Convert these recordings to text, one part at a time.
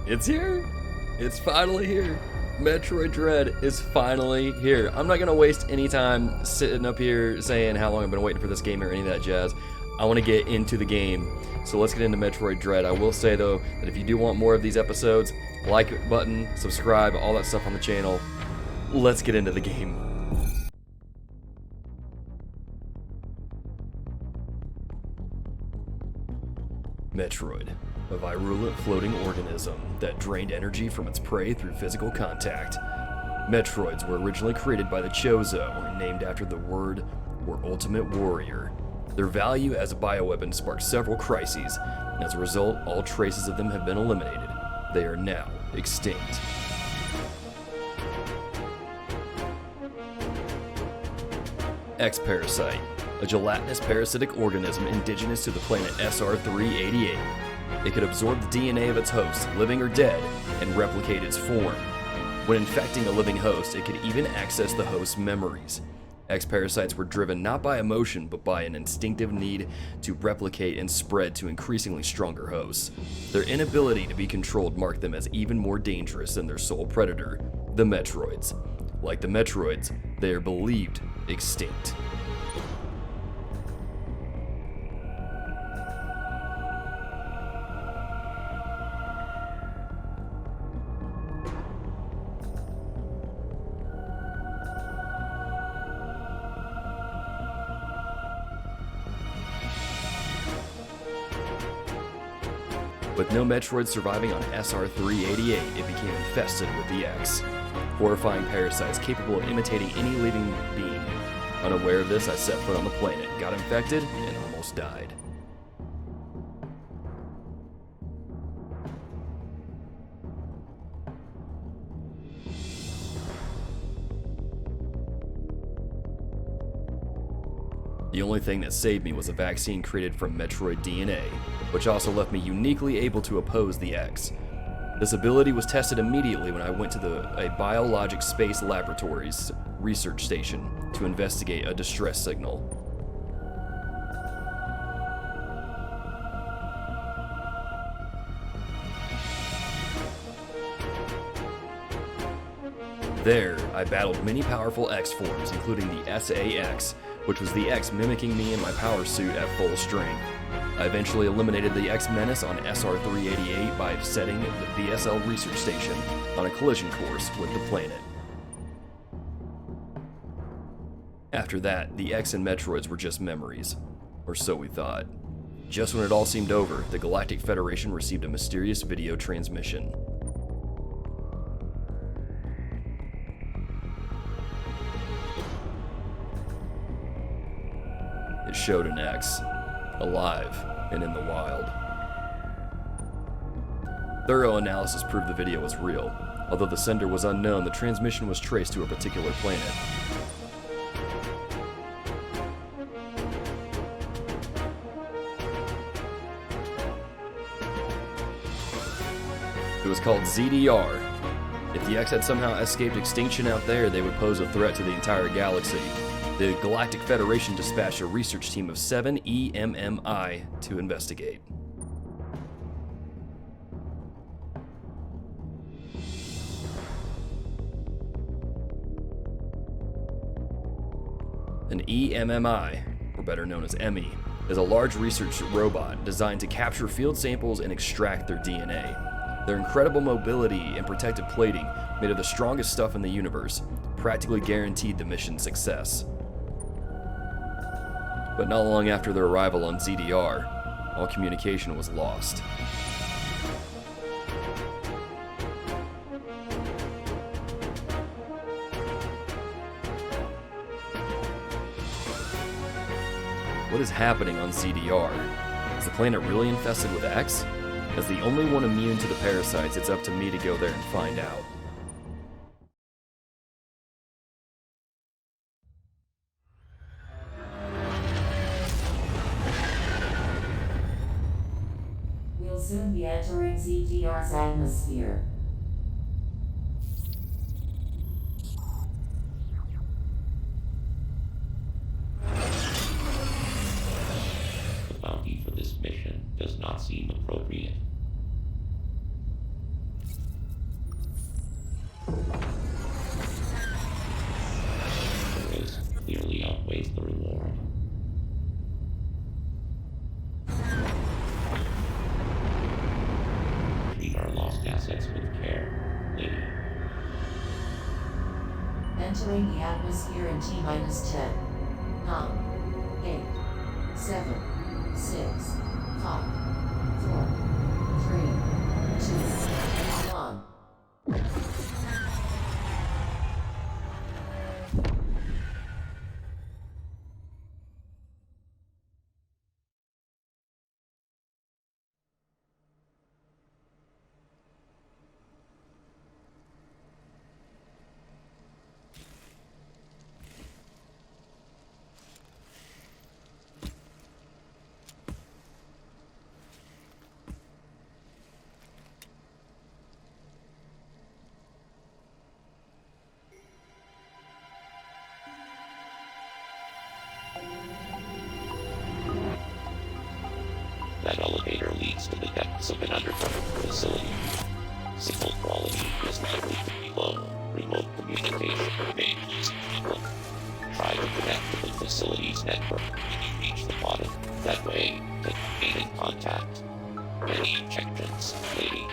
It's here. It's finally here. Metroid Dread is finally here. I'm not going to waste any time sitting up here saying how long I've been waiting for this game or any of that jazz. I want to get into the game. So let's get into Metroid Dread. I will say, though, that if you do want more of these episodes, like button, subscribe, all that stuff on the channel. Let's get into the game. Metroid, a virulent floating organism that drained energy from its prey through physical contact. Metroids were originally created by the Chozo, named after the word or ultimate warrior. Their value as a bioweapon sparked several crises, and as a result, all traces of them have been eliminated. They are now extinct. X-Parasite, a gelatinous parasitic organism indigenous to the planet SR-388. It could absorb the DNA of its host, living or dead, and replicate its form. When infecting a living host, it could even access the host's memories. X-Parasites were driven not by emotion, but by an instinctive need to replicate and spread to increasingly stronger hosts. Their inability to be controlled marked them as even more dangerous than their sole predator, the Metroids. Like the Metroids, they are believed extinct. With no Metroids surviving on SR-388, it became infested with the X. Horrifying parasites capable of imitating any living being. Unaware of this, I set foot on the planet, got infected, and almost died. The only thing that saved me was a vaccine created from Metroid DNA, which also left me uniquely able to oppose the X. This ability was tested immediately when I went to a biologic space laboratories research station to investigate a distress signal. There, I battled many powerful X forms, including the SA-X, which was the X mimicking me in my power suit at full strength. I eventually eliminated the X menace on SR-388 by setting the BSL research station on a collision course with the planet. After that, the X and Metroids were just memories, or so we thought. Just when it all seemed over, the Galactic Federation received a mysterious video transmission. It showed an X, alive and in the wild. Thorough analysis proved the video was real. Although the sender was unknown, the transmission was traced to a particular planet. It was called ZDR. If the X had somehow escaped extinction out there, they would pose a threat to the entire galaxy. The Galactic Federation dispatched a research team of 7 EMMI to investigate. An EMMI, or better known as EMI, is a large research robot designed to capture field samples and extract their DNA. Their incredible mobility and protective plating, made of the strongest stuff in the universe, practically guaranteed the mission's success. But not long after their arrival on ZDR, all communication was lost. What is happening on ZDR? Is the planet really infested with X? As the only one immune to the parasites, it's up to me to go there and find out. We'll soon be entering ZDR's atmosphere. The bounty for this mission does not seem appropriate. Entering the atmosphere in T-minus 10, 9, 8, 7, 6, 5, 4, 3, 2, 1. That elevator leads to the depths of an underground facility. Signal quality is likely to be low. Remote communication remains difficult. Try to connect to the facility's network when you reach the bottom. That way, they can gain in contact. Many objections, lady.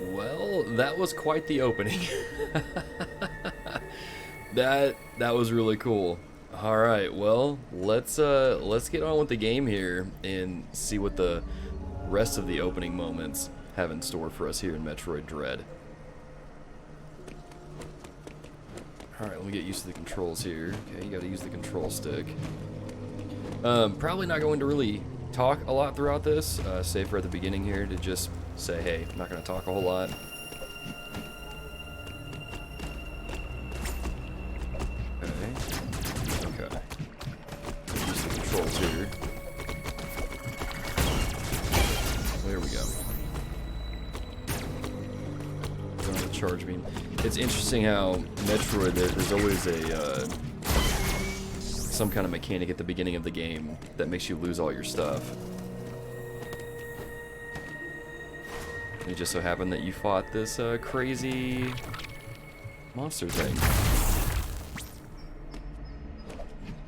Well, that was quite the opening. That was really cool. All right, well, let's get on with the game here and see what the rest of the opening moments have in store for us here in Metroid Dread. All right, let me get used to the controls here. Okay, you got to use the control stick. Probably not going to really talk a lot throughout this, save for at the beginning here to just say, hey, I'm not going to talk a whole lot. Okay. Use the controls here. There we go. Going on the charge beam. It's interesting how Metroid, there's always a some kind of mechanic at the beginning of the game that makes you lose all your stuff. It just so happened that you fought this crazy monster thing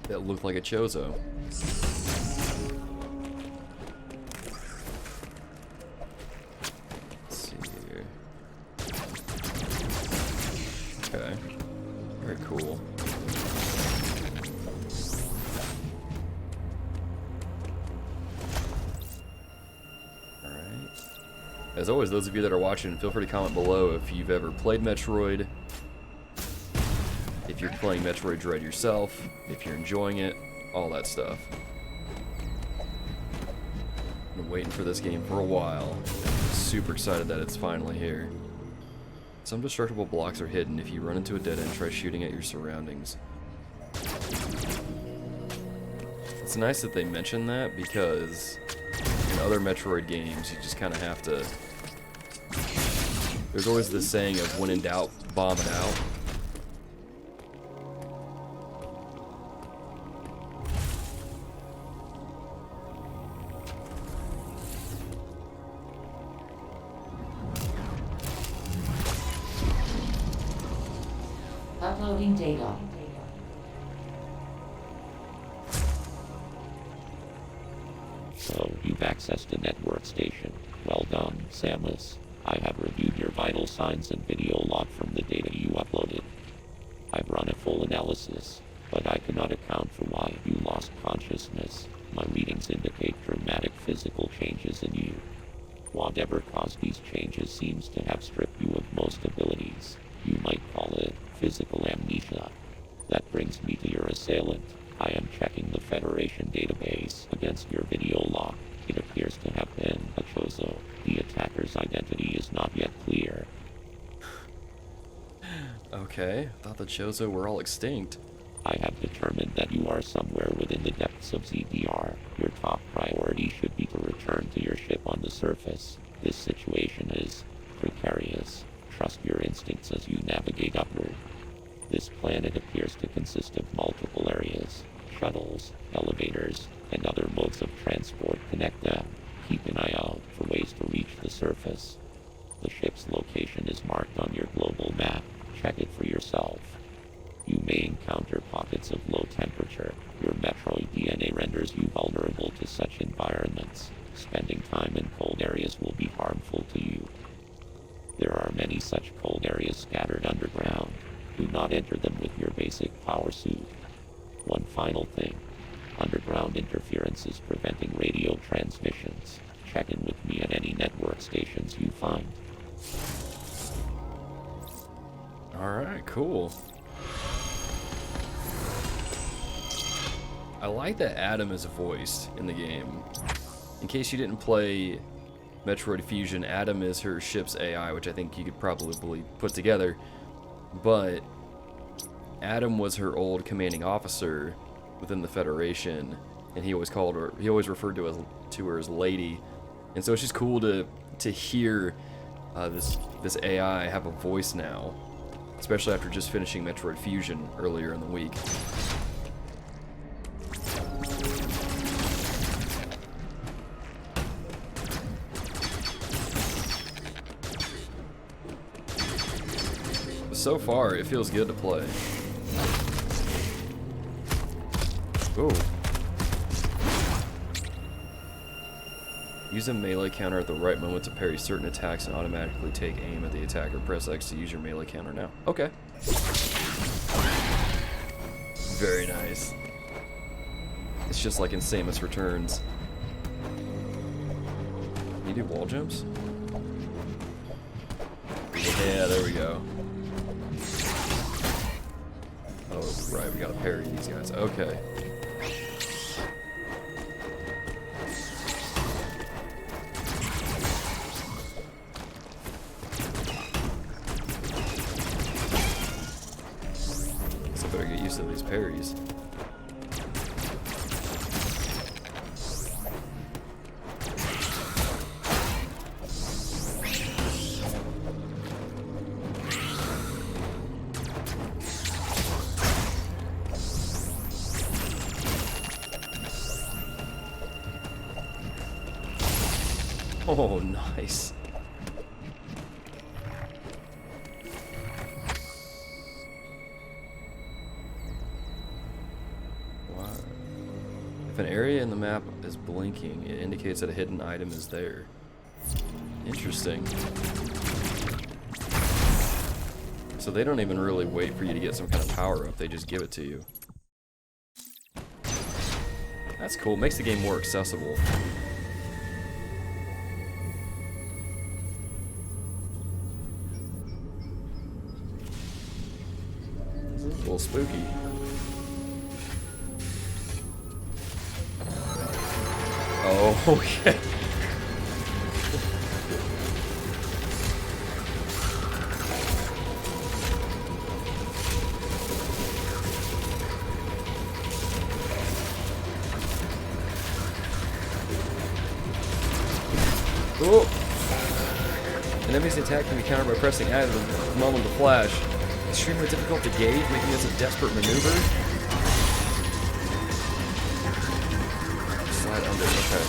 that looked like a Chozo. Let's see here. Okay. Very cool. As always, those of you that are watching, feel free to comment below if you've ever played Metroid, if you're playing Metroid Dread yourself, if you're enjoying it, all that stuff. I've been waiting for this game for a while. Super excited that it's finally here. Some destructible blocks are hidden. If you run into a dead end, try shooting at your surroundings. It's nice that they mention that because in other Metroid games, you just kind of have to There's always this saying of when in doubt, bomb it out. Uploading data. So, you've accessed a network station. Well done, Samus. I have reviewed your vital signs and video log from the data you uploaded. I've run a full analysis, but I cannot account for why you lost consciousness. My readings indicate dramatic physical changes in you. Whatever caused these changes seems to have stripped you of most abilities. You might call it physical amnesia. That brings me to your assailant. I am checking the Federation database against your video log. It appears to have been a Chozo. The attacker's identity is not yet clear. Okay, thought the Chozo were all extinct. I have determined that you are somewhere within the depths of ZDR. Your top priority should be to return to your ship on the surface. This situation is precarious. Trust your instincts as you navigate upward. This planet appears to consist of multiple areas. Shuttles, elevators, and other modes of transport connect them. Keep an eye out for ways to reach the surface. The ship's location is marked on your global map. Check it for yourself. You may encounter pockets of low temperature. Your Metroid DNA renders you vulnerable to such environments. Spending time in cold areas will be harmful to you. There are many such cold areas scattered underground. Do not enter them with your basic power suit. One final thing. Underground interference is preventing radio transmissions. Check in with me at any network stations you find. Alright, cool. I like that Adam is voiced in the game. In case you didn't play Metroid Fusion, Adam is her ship's AI, which I think you could probably put together. But Adam was her old commanding officer within the Federation, and he always referred to her as Lady. And so it's just cool to hear this AI have a voice now, especially after just finishing Metroid Fusion earlier in the week. So far, it feels good to play. Ooh. Use a melee counter at the right moment to parry certain attacks and automatically take aim at the attacker. Press X to use your melee counter now. Okay. Very nice. It's just like in Samus Returns. Can you do wall jumps? Yeah, there we go. Oh, right, we gotta parry these guys. Okay. So I better get used to these parries. Oh, nice. Wow. If an area in the map is blinking, it indicates that a hidden item is there. Interesting. So they don't even really wait for you to get some kind of power up, they just give it to you. That's cool, makes the game more accessible. A little spooky. Oh, okay. Oh. An enemy's attack can be countered by pressing A at the moment of the flash. Extremely difficult to gauge, making this a desperate maneuver. Slide under, okay.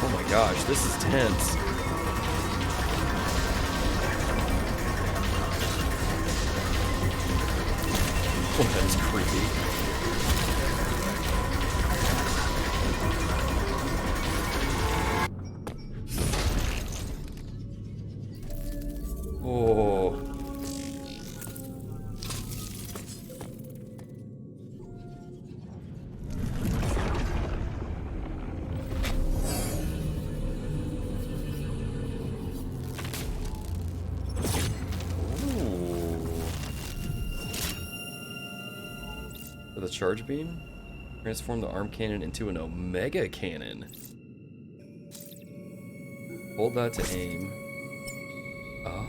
Oh my gosh, this is tense. Oh, that is creepy. Oh. For the charge beam, transform the arm cannon into an omega cannon. Hold that to aim.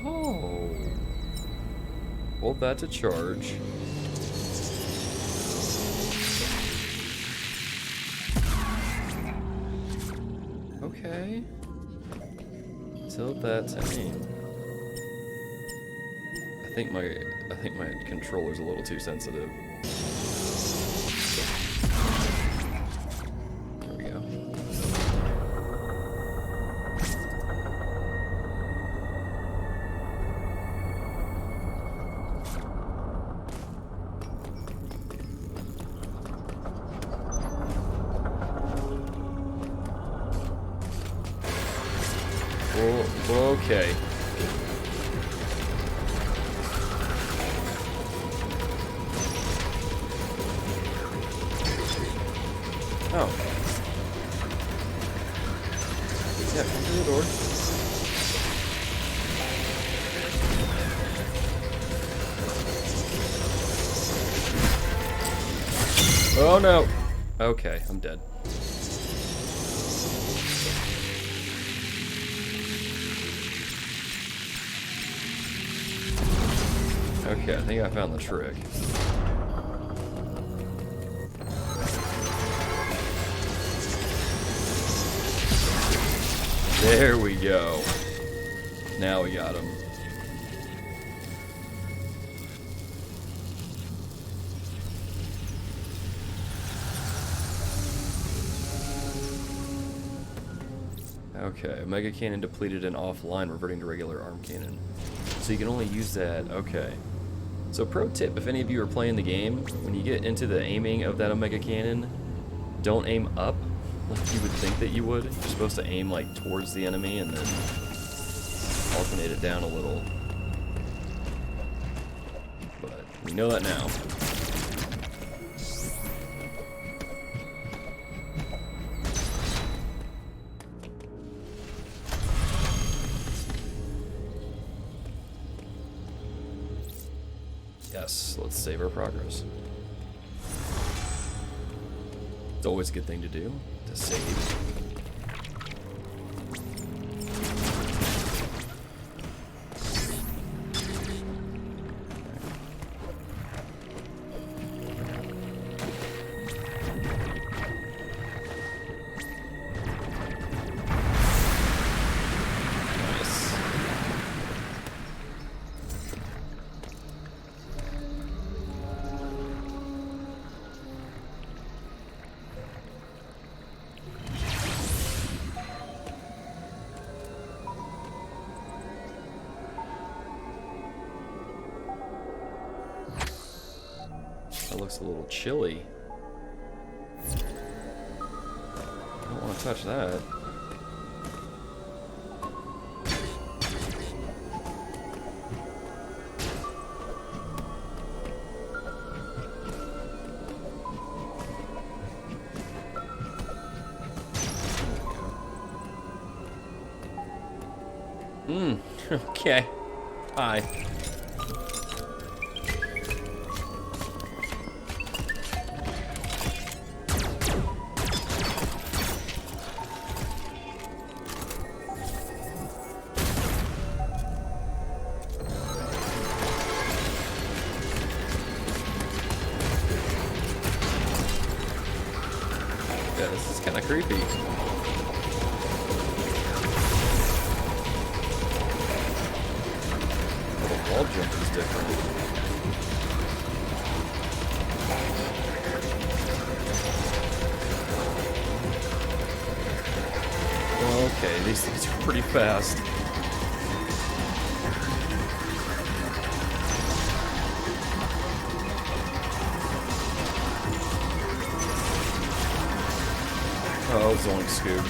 Oh. Hold that to charge. Okay. Tilt that to aim. I think my controller's a little too sensitive. There we go. Okay. Oh. Yeah, come through the door. Oh no! Okay, I'm dead. Okay, I think I found the trick. There we go. Now we got him. Okay, Mega Cannon depleted and offline, reverting to regular arm cannon. So you can only use that, okay. So pro tip, if any of you are playing the game, when you get into the aiming of that Omega Cannon, don't aim up like you would think that you would. You're supposed to aim like towards the enemy and then alternate it down a little. But we know that now. Yes, let's save our progress. It's always a good thing to do, to save. That looks a little chilly. I don't want to touch that. Okay. Hi. Yeah, this is kind of creepy. wall jump is different. Okay, these things are pretty fast. Oh, Zoink Scoop.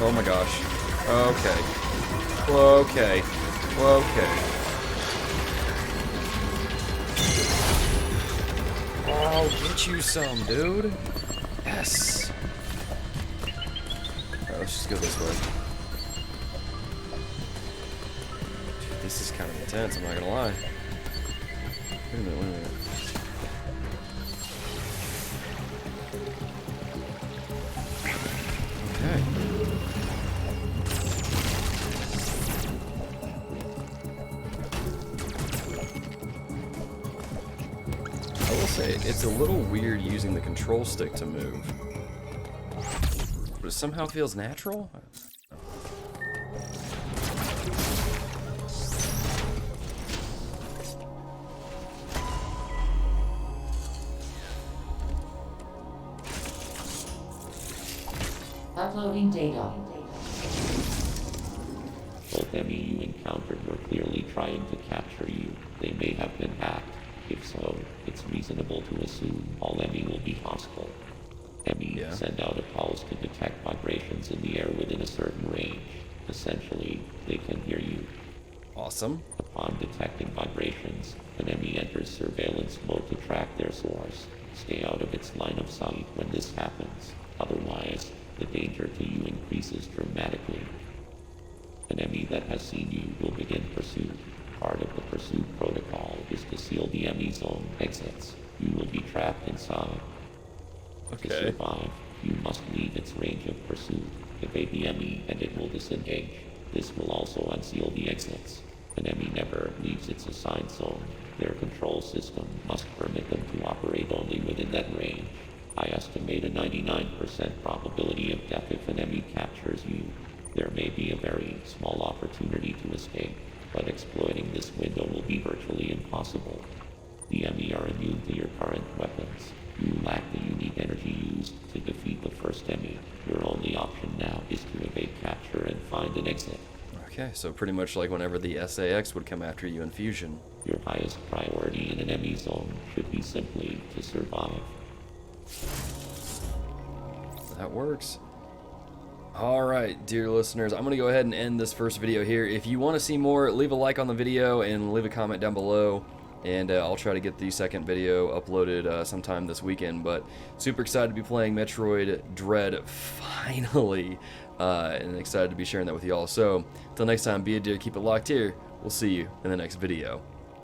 Oh my gosh. Okay. Okay. Okay. Oh, get you some, dude. Yes. Alright, let's just go this way. Dude, this is kind of intense, I'm not gonna lie. Wait a minute, wait a minute. Okay. I will say, it's a little weird using the control stick to move. But it somehow feels natural? Uploading data. Both enemy you encountered were clearly trying to capture you. They may have been hacked. If so, it's reasonable to assume all enemy will be hostile. Enemy send out a pulse to detect vibrations in the air within a certain range. Essentially, they can hear you. Awesome. Upon detecting vibrations, an enemy enters surveillance mode to track their source. Stay out of its line of sight when this happens. Otherwise, the danger to you increases dramatically. An enemy that has seen you will begin pursuit. Part of the pursuit protocol is to seal the enemy's own exits. You will be trapped inside. Okay. To survive, you must leave its range of pursuit. Evade the enemy and it will disengage. This will also unseal the exits. An enemy never leaves its assigned zone. Their control system must permit them to operate only within that range. I estimate a 99% probability of death if an enemy captures you. There may be a very small opportunity to escape, but exploiting this window will be virtually impossible. The enemy are immune to your current weapons. You lack the unique energy used to defeat the first enemy. Your only option now is to evade capture and find an exit. Okay, so pretty much like whenever the SAX would come after you in Fusion. Your highest priority in an enemy zone should be simply to survive. That works. Alright, dear listeners, I'm going to go ahead and end this first video here. If you want to see more, leave a like on the video and leave a comment down below. And I'll try to get the second video uploaded sometime this weekend. But super excited to be playing Metroid Dread finally. And excited to be sharing that with y'all. So, until next time, be a dear, keep it locked here. We'll see you in the next video.